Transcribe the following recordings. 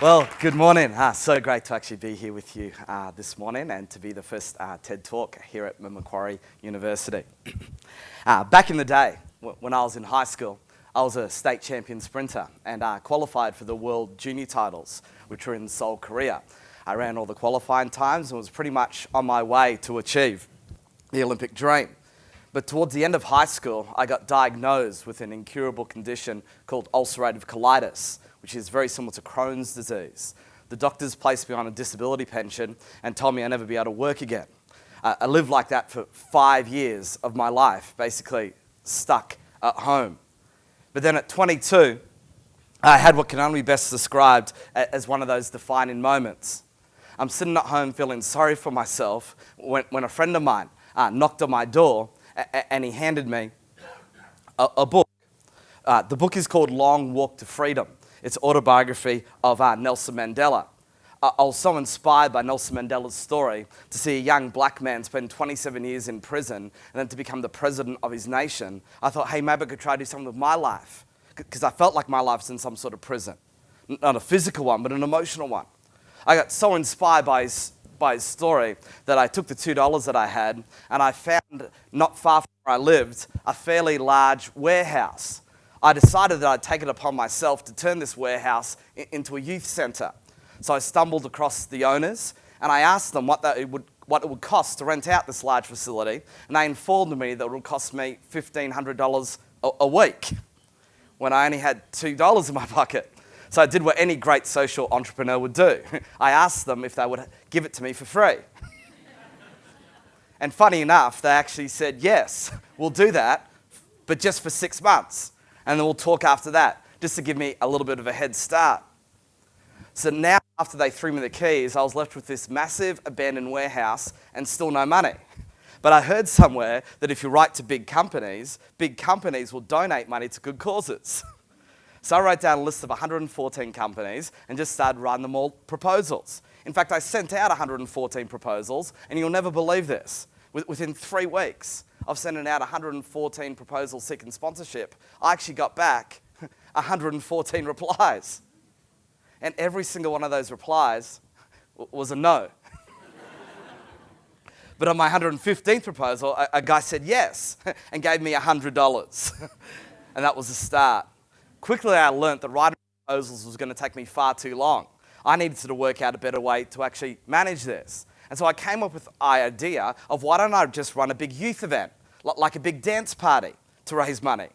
Well, good morning. So great to actually be here with you this morning and to be the first TED Talk here at Macquarie University. Back in the day, when I was in high school, I was a state champion sprinter and qualified for the World Junior titles, which were in Seoul, Korea. I ran all the qualifying times and was pretty much on my way to achieve the Olympic dream. But towards the end of high school, I got diagnosed with an incurable condition called ulcerative colitis, which is very similar to Crohn's disease. The doctors placed me on a disability pension and told me I'd never be able to work again. I lived like that for 5 years of my life, basically stuck at home. But then at 22, I had what can only be best described as one of those defining moments. I'm sitting at home feeling sorry for myself when a friend of mine knocked on my door and he handed me a book. The book is called Long Walk to Freedom. It's autobiography of Nelson Mandela. I was so inspired by Nelson Mandela's story to see a young black man spend 27 years in prison and then to become the president of his nation. I thought, hey, maybe I could try to do something with my life, because I felt like my life's in some sort of prison. Not a physical one, but an emotional one. I got so inspired by his story that I took the $2 that I had and I found, not far from where I lived, a fairly large warehouse. I decided that I'd take it upon myself to turn this warehouse into a youth centre. So I stumbled across the owners and I asked them what it would cost to rent out this large facility, and they informed me that it would cost me $1,500 a week when I only had $2 in my pocket. So I did what any great social entrepreneur would do. I asked them if they would give it to me for free. And funny enough, they actually said, yes, we'll do that, but just for 6 months. And then we'll talk after that, just to give me a little bit of a head start. So now, after they threw me the keys, I was left with this massive abandoned warehouse and still no money. But I heard somewhere that if you write to big companies will donate money to good causes. So I wrote down a list of 114 companies and just started writing them all proposals. In fact, I sent out 114 proposals, and you'll never believe this. Within 3 weeks of sending out 114 proposals seeking sponsorship, I actually got back 114 replies. And every single one of those replies was a no. But on my 115th proposal, a guy said yes and gave me $100. And that was the start. Quickly, I learnt that writing proposals was going to take me far too long. I needed to work out a better way to actually manage this. And so I came up with the idea of why don't I just run a big youth event, like a big dance party, to raise money.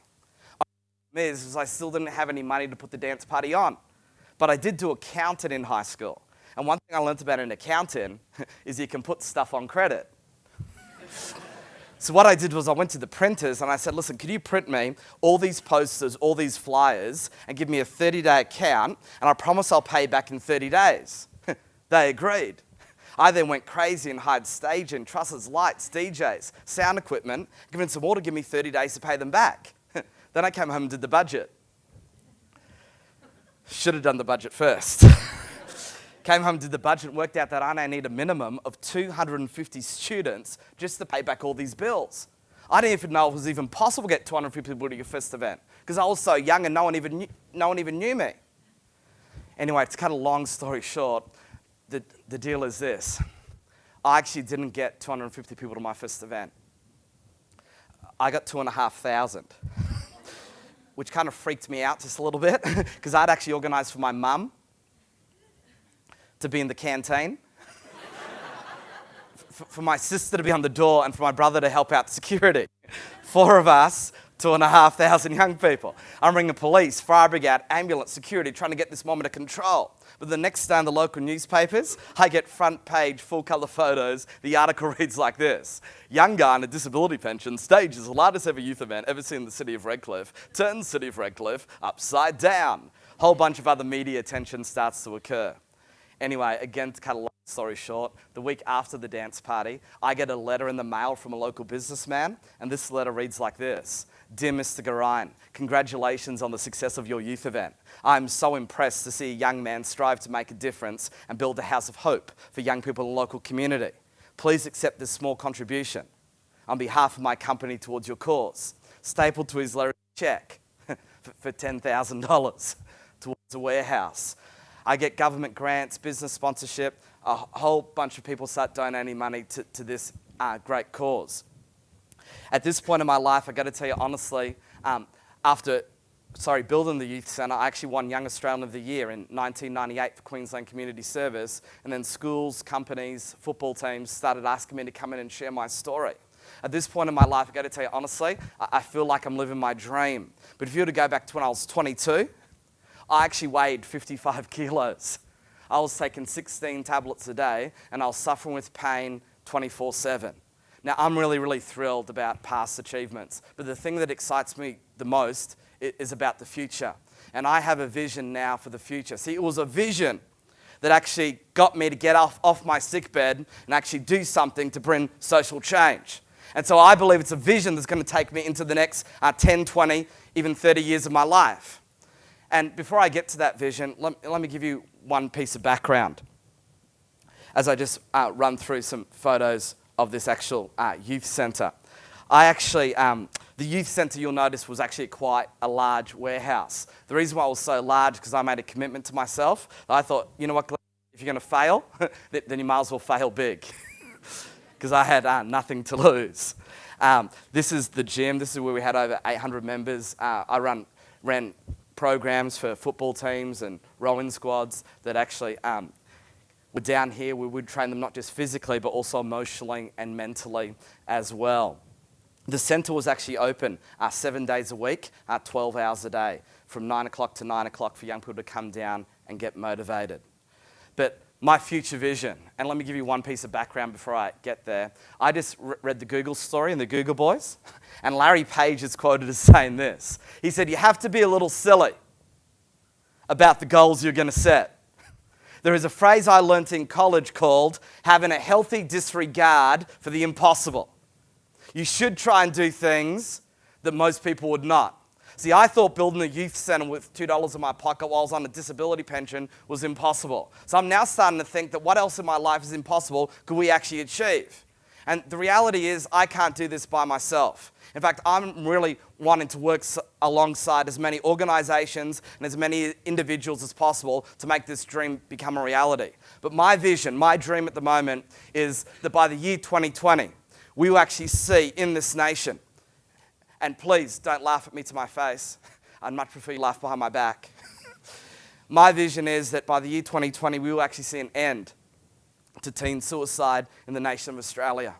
The problem is I still didn't have any money to put the dance party on. But I did do accounting in high school. And one thing I learned about an accountant is you can put stuff on credit. So what I did was I went to the printers and I said, listen, could you print me all these posters, all these flyers, and give me a 30-day account, and I promise I'll pay back in 30 days. They agreed. I then went crazy and hired staging, trusses, lights, DJs, sound equipment, convinced them all to give me 30 days to pay them back. Then I came home and did the budget. Should have done the budget first. Came home, did the budget, worked out that I now need a minimum of 250 students just to pay back all these bills. I didn't even know it was even possible to get 250 people to your first event because I was so young and no one even knew me. Anyway, to cut a long story short, the deal is this. I actually didn't get 250 people to my first event. I got 2,500. Which kind of freaked me out just a little bit because I'd actually organised for my mum to be in the canteen, for my sister to be on the door, and for my brother to help out security. 4 of us, 2,500 young people. I'm ringing police, fire brigade, ambulance, security, trying to get this moment of control. But the next day in the local newspapers, I get front page, full colour photos. The article reads like this. Young guy on a disability pension stages the largest ever youth event ever seen in the city of Redcliffe, turns the city of Redcliffe upside down. Whole bunch of other media attention starts to occur. Anyway, again, to cut a long story short, the week after the dance party, I get a letter in the mail from a local businessman, and this letter reads like this. Dear Mr. Gerreyn, congratulations on the success of your youth event. I'm so impressed to see a young man strive to make a difference and build a house of hope for young people in the local community. Please accept this small contribution on behalf of my company towards your cause. Stapled to his letter check for $10,000 towards a warehouse. I get government grants, business sponsorship. A whole bunch of people start donating money to this great cause. At this point in my life, I've got to tell you honestly, after building the youth centre, I actually won Young Australian of the Year in 1998 for Queensland Community Service, and then schools, companies, football teams started asking me to come in and share my story. At this point in my life, I've got to tell you honestly, I feel like I'm living my dream. But if you were to go back to when I was 22, I actually weighed 55 kilos. I was taking 16 tablets a day, and I was suffering with pain 24/7. Now, I'm really thrilled about past achievements, but the thing that excites me the most is about the future. And I have a vision now for the future. See, it was a vision that actually got me to get off my sick bed and actually do something to bring social change. And so I believe it's a vision that's going to take me into the next 10, 20, even 30 years of my life. And before I get to that vision, let me give you one piece of background as I just run through some photos of this actual youth centre. I actually, the youth centre, you'll notice, was actually quite a large warehouse. The reason why it was so large is because I made a commitment to myself. I thought, you know what, Glenn, if you're going to fail, then you might as well fail big. Because I had nothing to lose. This is the gym. This is where we had over 800 members. I ran programs for football teams and rowing squads that actually were down here. We would train them not just physically, but also emotionally and mentally as well. The centre was actually open 7 days a week, 12 hours a day, from 9 o'clock to 9 o'clock for young people to come down and get motivated. But my future vision, and let me give you one piece of background before I get there. I just read the Google story in the Google Boys, and Larry Page is quoted as saying this. He said, you have to be a little silly about the goals you're going to set. There is a phrase I learnt in college called having a healthy disregard for the impossible. You should try and do things that most people would not. See, I thought building a youth centre with $2 in my pocket while I was on a disability pension was impossible. So I'm now starting to think that what else in my life is impossible could we actually achieve? And the reality is I can't do this by myself. In fact, I'm really wanting to work alongside as many organisations and as many individuals as possible to make this dream become a reality. But my vision, my dream at the moment is that by the year 2020, we will actually see in this nation, and please don't laugh at me to my face. I'd much prefer you laugh behind my back. My vision is that by the year 2020, we will actually see an end to teen suicide in the nation of Australia.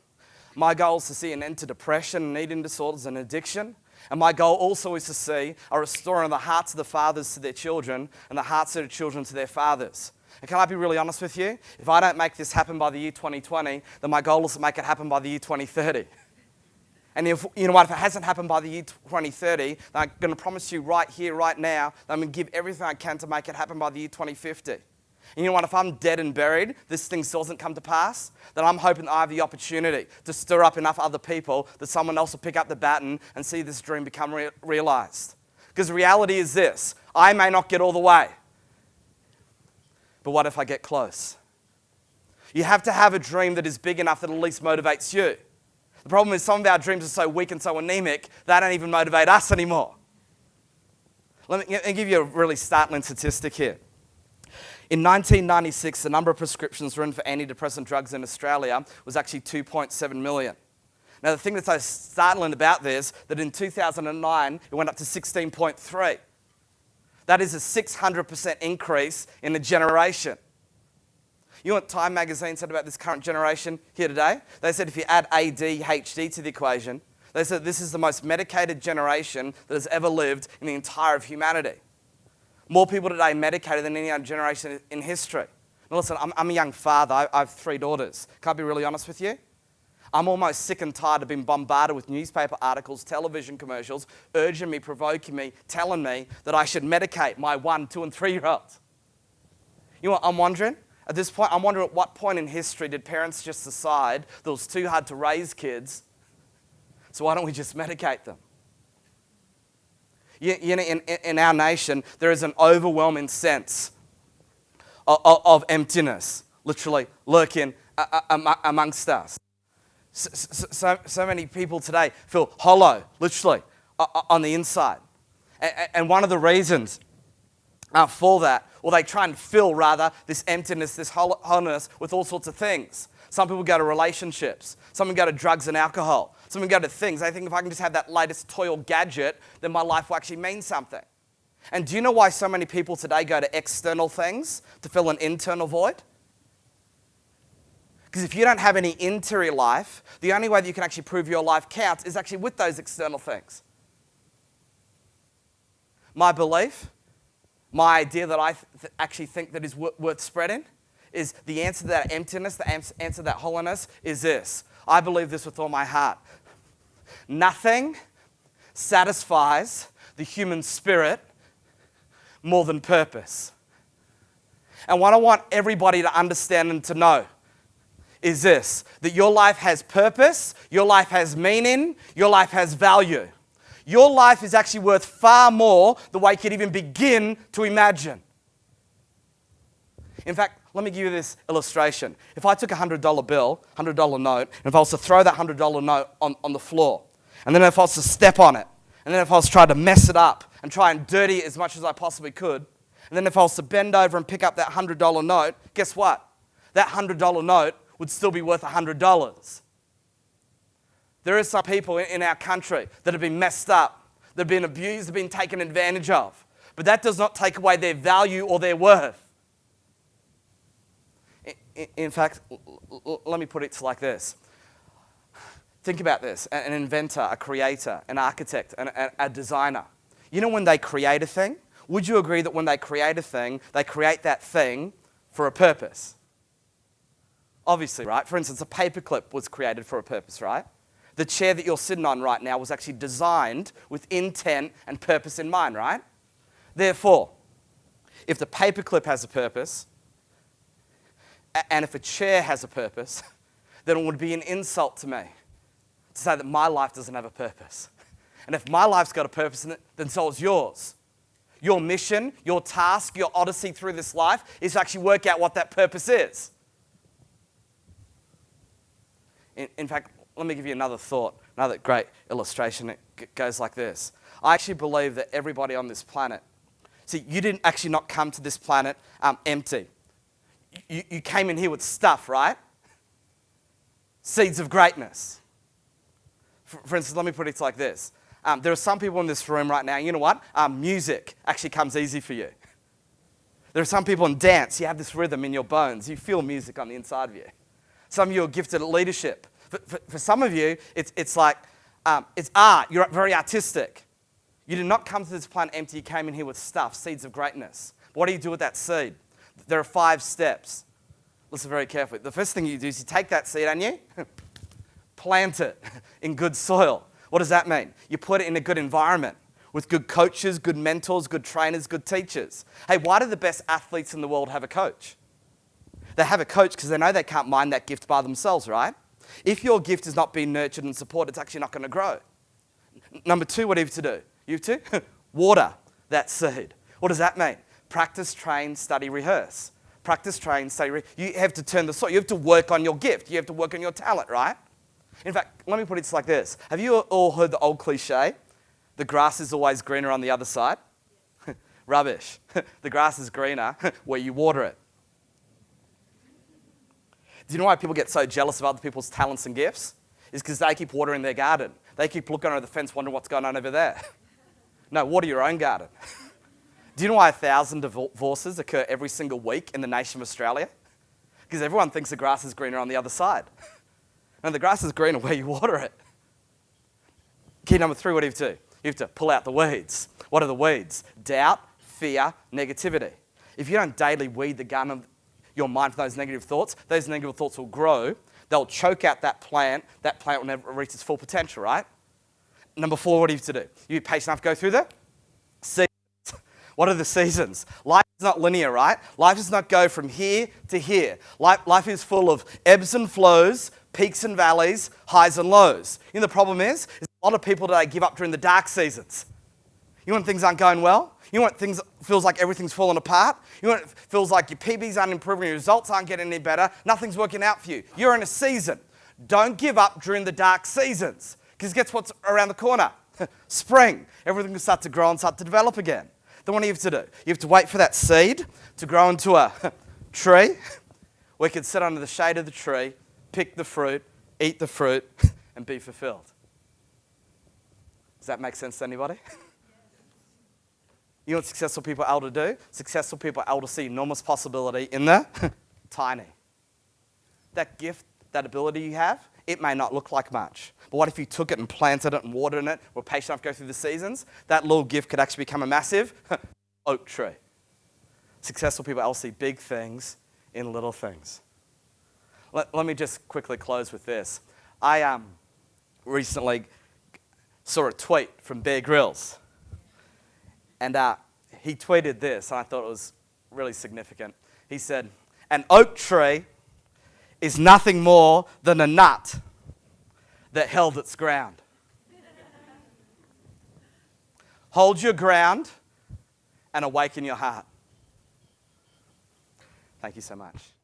My goal is to see an end to depression and eating disorders and addiction. And my goal also is to see a restoring of the hearts of the fathers to their children and the hearts of the children to their fathers. And can I be really honest with you? If I don't make this happen by the year 2020, then my goal is to make it happen by the year 2030. And if, you know what, if it hasn't happened by the year 2030, then I'm going to promise you right here, right now, that I'm going to give everything I can to make it happen by the year 2050. And you know what, if I'm dead and buried, this thing still doesn't come to pass, then I'm hoping that I have the opportunity to stir up enough other people that someone else will pick up the baton and see this dream become realised. Because the reality is this, I may not get all the way, but what if I get close? You have to have a dream that is big enough that at least motivates you. The problem is some of our dreams are so weak and so anemic, they don't even motivate us anymore. Let me give you a really startling statistic here. In 1996, the number of prescriptions written for antidepressant drugs in Australia was actually 2.7 million. Now, the thing that's so startling about this, that in 2009, it went up to 16.3. That is a 600% increase in a generation. You know what Time magazine said about this current generation here today? They said if you add ADHD to the equation, they said this is the most medicated generation that has ever lived in the entire of humanity. More people today medicated than any other generation in history. Now listen, I'm a young father. I have 3 daughters. Can I be really honest with you? I'm almost sick and tired of being bombarded with newspaper articles, television commercials, urging me, provoking me, telling me that I should medicate my 1, 2, and 3-year-olds. You know what I'm wondering? At this point, I'm wondering at what point in history did parents just decide that it was too hard to raise kids, so why don't we just medicate them? You know, in our nation, there is an overwhelming sense of emptiness, literally lurking amongst us. So many people today feel hollow, literally, on the inside. And one of the reasons for that, or they try and fill, rather, this emptiness, this hollowness with all sorts of things. Some people go to relationships. Some people go to drugs and alcohol. Some people go to things. They think if I can just have that latest toy or gadget, then my life will actually mean something. And do you know why so many people today go to external things to fill an internal void? Because if you don't have any interior life, the only way that you can actually prove your life counts is actually with those external things. My belief, my idea that I actually think that is worth spreading is the answer to that emptiness, the answer to that hollowness is this. I believe this with all my heart. Nothing satisfies the human spirit more than purpose. And what I want everybody to understand and to know is this, that your life has purpose, your life has meaning, your life has value. Your life is actually worth far more than what you could even begin to imagine. In fact, let me give you this illustration. If I took a $100 bill, $100 note, and if I was to throw that $100 note on the floor, and then if I was to step on it, and then if I was to try to mess it up and try and dirty it as much as I possibly could, and then if I was to bend over and pick up that $100 note, guess what? That $100 note would still be worth $100. There are some people in our country that have been messed up, that have been abused, that have been taken advantage of. But that does not take away their value or their worth. In fact, let me put it like this. Think about this. An inventor, a creator, an architect, a designer. You know when they create a thing? Would you agree that when they create a thing, they create that thing for a purpose? Obviously, right? For instance, a paperclip was created for a purpose, right? The chair that you're sitting on right now was actually designed with intent and purpose in mind, right? Therefore, if the paperclip has a purpose, and if a chair has a purpose, then it would be an insult to me to say that my life doesn't have a purpose. And if my life's got a purpose in it, then so is yours. Your mission, your task, your odyssey through this life is to actually work out what that purpose is. In fact, let me give you another thought, another great illustration. It goes like this. I actually believe that everybody on this planet, see, you didn't actually not come to this planet empty. You came in here with stuff, right? Seeds of greatness. For instance, let me put it like this. There are some people in this room right now, you know what? Music actually comes easy for you. There are some people in dance, you have this rhythm in your bones. You feel music on the inside of you. Some of you are gifted at leadership. For some of you, it's like, it's art. You're very artistic. You did not come to this planet empty. You came in here with stuff, seeds of greatness. What do you do with that seed? There are 5 steps. Listen very carefully. The first thing you do is you take that seed and you plant it in good soil. What does that mean? You put it in a good environment with good coaches, good mentors, good trainers, good teachers. Hey, why do the best athletes in the world have a coach? They have a coach because they know they can't mine that gift by themselves, right? If your gift is not being nurtured and supported, it's actually not going to grow. Number 2, what do you have to do? You have to water that seed. What does that mean? Practice, train, study, rehearse. Practice, train, study, you have to turn the soil. You have to work on your gift. You have to work on your talent, right? In fact, let me put it like this. Have you all heard the old cliche? The grass is always greener on the other side? Rubbish. The grass is greener where you water it. Do you know why people get so jealous of other people's talents and gifts? It's because they keep watering their garden. They keep looking over the fence wondering what's going on over there. No, water your own garden. Do you know why 1,000 divorces occur every single week in the nation of Australia? Because everyone thinks the grass is greener on the other side. And the grass is greener where you water it. Key number 3, what do you have to do? You have to pull out the weeds. What are the weeds? Doubt, fear, negativity. If you don't daily weed the garden of your mind from those negative thoughts will grow. They'll choke out that plant. That plant will never reach its full potential, right? Number 4, what do you have to do? You be patient enough to go through the seasons. What are the seasons? Life is not linear, right? Life does not go from here to here. Life is full of ebbs and flows, peaks and valleys, highs and lows. You know the problem is a lot of people today give up during the dark seasons. You know when things aren't going well? You know when things feels like everything's falling apart? You know when it feels like your PBs aren't improving, your results aren't getting any better, nothing's working out for you. You're in a season. Don't give up during the dark seasons, because guess what's around the corner? Spring. Everything will start to grow and start to develop again. Then what do you have to do? You have to wait for that seed to grow into a tree where you can sit under the shade of the tree, pick the fruit, eat the fruit, and be fulfilled. Does that make sense to anybody? You know what successful people are able to do? Successful people are able to see enormous possibility in the tiny. That gift, that ability you have, it may not look like much. But what if you took it and planted it and watered it, were patient enough to go through the seasons? That little gift could actually become a massive oak tree. Successful people will see big things in little things. Let me just quickly close with this. I recently saw a tweet from Bear Grylls. And he tweeted this, and I thought it was really significant. He said, "An oak tree is nothing more than a nut that held its ground." Hold your ground and awaken your heart. Thank you so much.